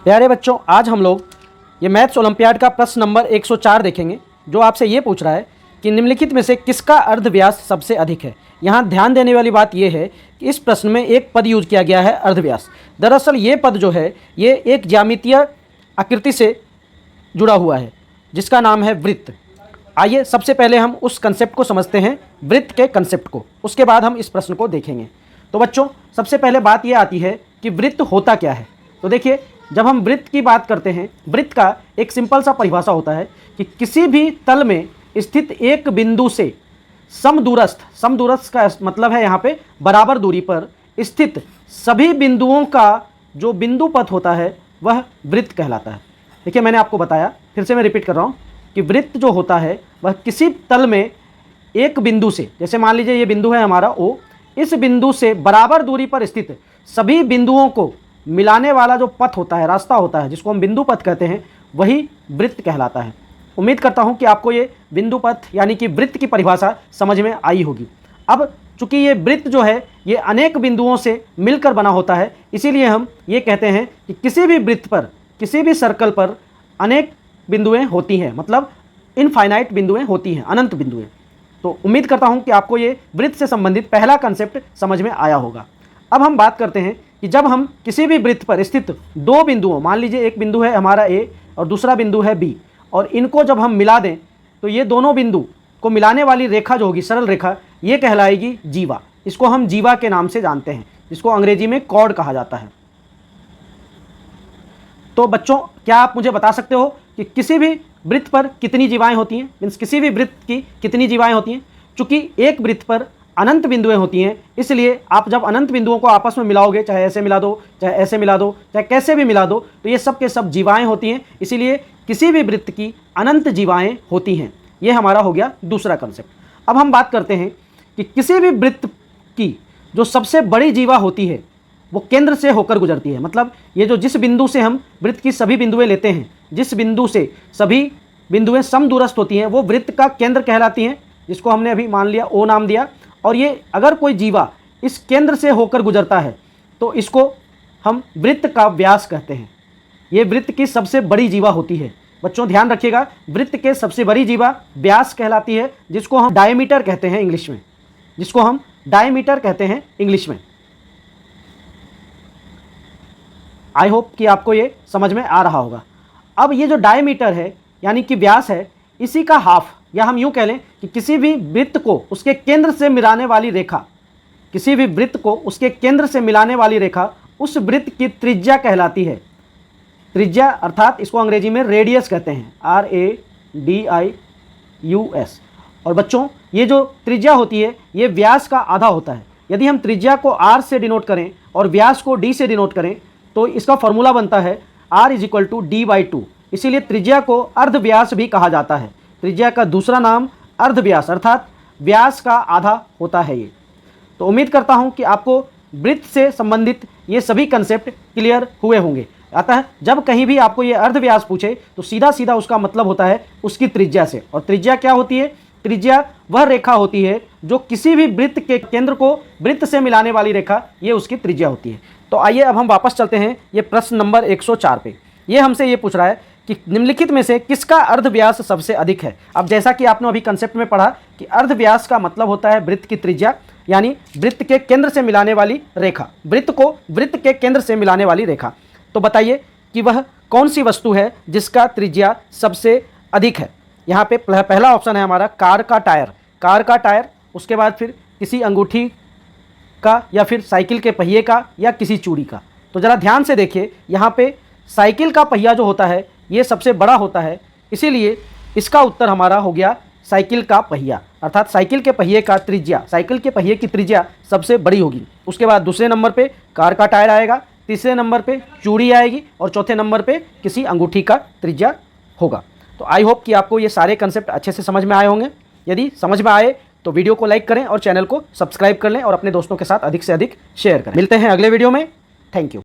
प्यारे बच्चों, आज हम लोग ये मैथ्स ओलंपियाड का प्रश्न नंबर 104 देखेंगे, जो आपसे ये पूछ रहा है कि निम्नलिखित में से किसका अर्धव्यास सबसे अधिक है। यहाँ ध्यान देने वाली बात यह है कि इस प्रश्न में एक पद यूज किया गया है, अर्धव्यास। दरअसल ये पद जो है ये एक ज्यामितीय आकृति से जुड़ा हुआ है जिसका नाम है वृत्त। आइए सबसे पहले हम उस कंसेप्ट को समझते हैं, वृत्त के कंसेप्ट को, उसके बाद हम इस प्रश्न को देखेंगे। तो बच्चों, सबसे पहले बात यह आती है कि वृत्त होता क्या है। तो देखिए, जब हम वृत्त की बात करते हैं, वृत्त का एक सिंपल सा परिभाषा होता है कि किसी भी तल में स्थित एक बिंदु से समदूरस्थ का मतलब है यहाँ पे बराबर दूरी पर स्थित सभी बिंदुओं का जो बिंदु पथ होता है वह वृत्त कहलाता है। देखिए, मैंने आपको बताया, फिर से मैं रिपीट कर रहा हूँ कि वृत्त जो होता है वह किसी तल में एक बिंदु से, जैसे मान लीजिए ये बिंदु है हमारा O, इस बिंदु से बराबर दूरी पर स्थित सभी बिंदुओं को मिलाने वाला जो पथ होता है, रास्ता होता है, जिसको हम बिंदु पथ कहते हैं, वही वृत्त कहलाता है। उम्मीद करता हूं कि आपको ये बिंदु पथ यानी कि वृत्त की परिभाषा समझ में आई होगी। अब चूंकि ये वृत्त जो है ये अनेक बिंदुओं से मिलकर बना होता है, इसीलिए हम ये कहते हैं कि किसी भी वृत्त पर, किसी भी सर्कल पर अनेक बिंदुएं होती हैं, मतलब इनफाइनाइट बिंदुएं होती हैं, अनंत बिंदुएं। तो उम्मीद करता हूं कि आपको ये वृत्त से संबंधित पहला कंसेप्ट समझ में आया होगा। अब हम बात करते हैं कि जब हम किसी भी वृत्त पर स्थित दो बिंदुओं, मान लीजिए एक बिंदु है हमारा A और दूसरा बिंदु है B, और इनको जब हम मिला दें तो ये दोनों बिंदु को मिलाने वाली रेखा जो होगी, सरल रेखा, ये कहलाएगी जीवा। इसको हम जीवा के नाम से जानते हैं, जिसको अंग्रेजी में कॉर्ड कहा जाता है। तो बच्चों, क्या आप मुझे बता सकते हो कि किसी भी वृत्त पर कितनी जीवाएं होती हैं, मीन्स किसी भी वृत्त की कितनी जीवाएं होती हैं? चूंकि एक वृत्त पर अनंत बिंदुएं होती हैं, इसलिए आप जब अनंत बिंदुओं को आपस में मिलाओगे, चाहे ऐसे मिला दो, चाहे ऐसे मिला दो, चाहे कैसे भी मिला दो, तो ये सब के सब जीवाएं होती हैं। इसीलिए किसी भी वृत्त की अनंत जीवाएं होती हैं। ये हमारा हो गया दूसरा कंसेप्ट। अब हम बात करते हैं कि किसी भी वृत्त की जो सबसे बड़ी जीवा होती है वो केंद्र से होकर गुजरती है। मतलब ये जो जिस बिंदु से हम वृत्त की सभी बिंदुएं लेते हैं, जिस बिंदु से सभी बिंदुएं समदूरस्थ होती हैं, वो वृत्त का केंद्र कहलाती हैं, जिसको हमने अभी मान लिया O नाम दिया। और ये अगर कोई जीवा इस केंद्र से होकर गुजरता है तो इसको हम वृत्त का व्यास कहते हैं। ये वृत्त की सबसे बड़ी जीवा होती है। बच्चों ध्यान रखिएगा, वृत्त के सबसे बड़ी जीवा व्यास कहलाती है, जिसको हम डायमीटर कहते हैं इंग्लिश में, जिसको हम डायमीटर कहते हैं इंग्लिश में। आई होप कि आपको ये समझ में आ रहा होगा। अब ये जो डायमीटर है यानी कि व्यास है, इसी का हाफ, या हम यूं कह लें कि किसी भी वृत्त को उसके केंद्र से मिलाने वाली रेखा, किसी भी वृत्त को उसके केंद्र से मिलाने वाली रेखा उस वृत्त की त्रिज्या कहलाती है। त्रिज्या अर्थात इसको अंग्रेजी में रेडियस कहते हैं, RADIUS। और बच्चों, ये जो त्रिज्या होती है ये व्यास का आधा होता है। यदि हम त्रिज्या को R से डिनोट करें और व्यास को D से डिनोट करें तो इसका फॉर्मूला बनता है R = D/2। इसीलिए त्रिज्या को अर्धव्यास भी कहा जाता है। त्रिज्या का दूसरा नाम अर्धव्यास अर्थात व्यास का आधा होता है ये। तो उम्मीद करता हूं कि आपको वृत्त से संबंधित ये सभी कंसेप्ट क्लियर हुए होंगे। अतः जब कहीं भी आपको ये अर्धव्यास पूछे तो सीधा सीधा उसका मतलब होता है उसकी त्रिज्या से। और त्रिज्या क्या होती है? त्रिज्या वह रेखा होती है जो किसी भी वृत्त के केंद्र को वृत्त से मिलाने वाली रेखा, ये उसकी त्रिज्या होती है। तो आइए अब हम वापस चलते हैं ये प्रश्न नंबर 104 पे। ये हमसे ये पूछ रहा है कि निम्नलिखित में से किसका अर्धव्यास सबसे अधिक है। अब जैसा कि आपने अभी कंसेप्ट में पढ़ा कि अर्धव्यास का मतलब होता है वृत्त की त्रिज्या, यानी वृत्त के केंद्र से मिलाने वाली रेखा, वृत्त को वृत्त के केंद्र से मिलाने वाली रेखा। तो बताइए कि वह कौन सी वस्तु है जिसका त्रिज्या सबसे अधिक है। यहाँ पे पहला ऑप्शन है हमारा कार का टायर, उसके बाद फिर किसी अंगूठी का, या फिर साइकिल के पहिए का, या किसी चूड़ी का। तो ज़रा ध्यान से देखिए, यहाँ पे साइकिल का पहिया जो होता है ये सबसे बड़ा होता है, इसीलिए इसका उत्तर हमारा हो गया साइकिल का पहिया, अर्थात साइकिल के पहिए का त्रिज्या, साइकिल के पहिए की त्रिज्या सबसे बड़ी होगी। उसके बाद दूसरे नंबर पे कार का टायर आएगा, तीसरे नंबर पे चूड़ी आएगी, और चौथे नंबर पे किसी अंगूठी का त्रिज्या होगा। तो आई होप कि आपको ये सारे कंसेप्ट अच्छे से समझ में आए होंगे। यदि समझ में आए तो वीडियो को लाइक करें और चैनल को सब्सक्राइब कर लें और अपने दोस्तों के साथ अधिक से अधिक शेयर करें। मिलते हैं अगले वीडियो में। Thank you.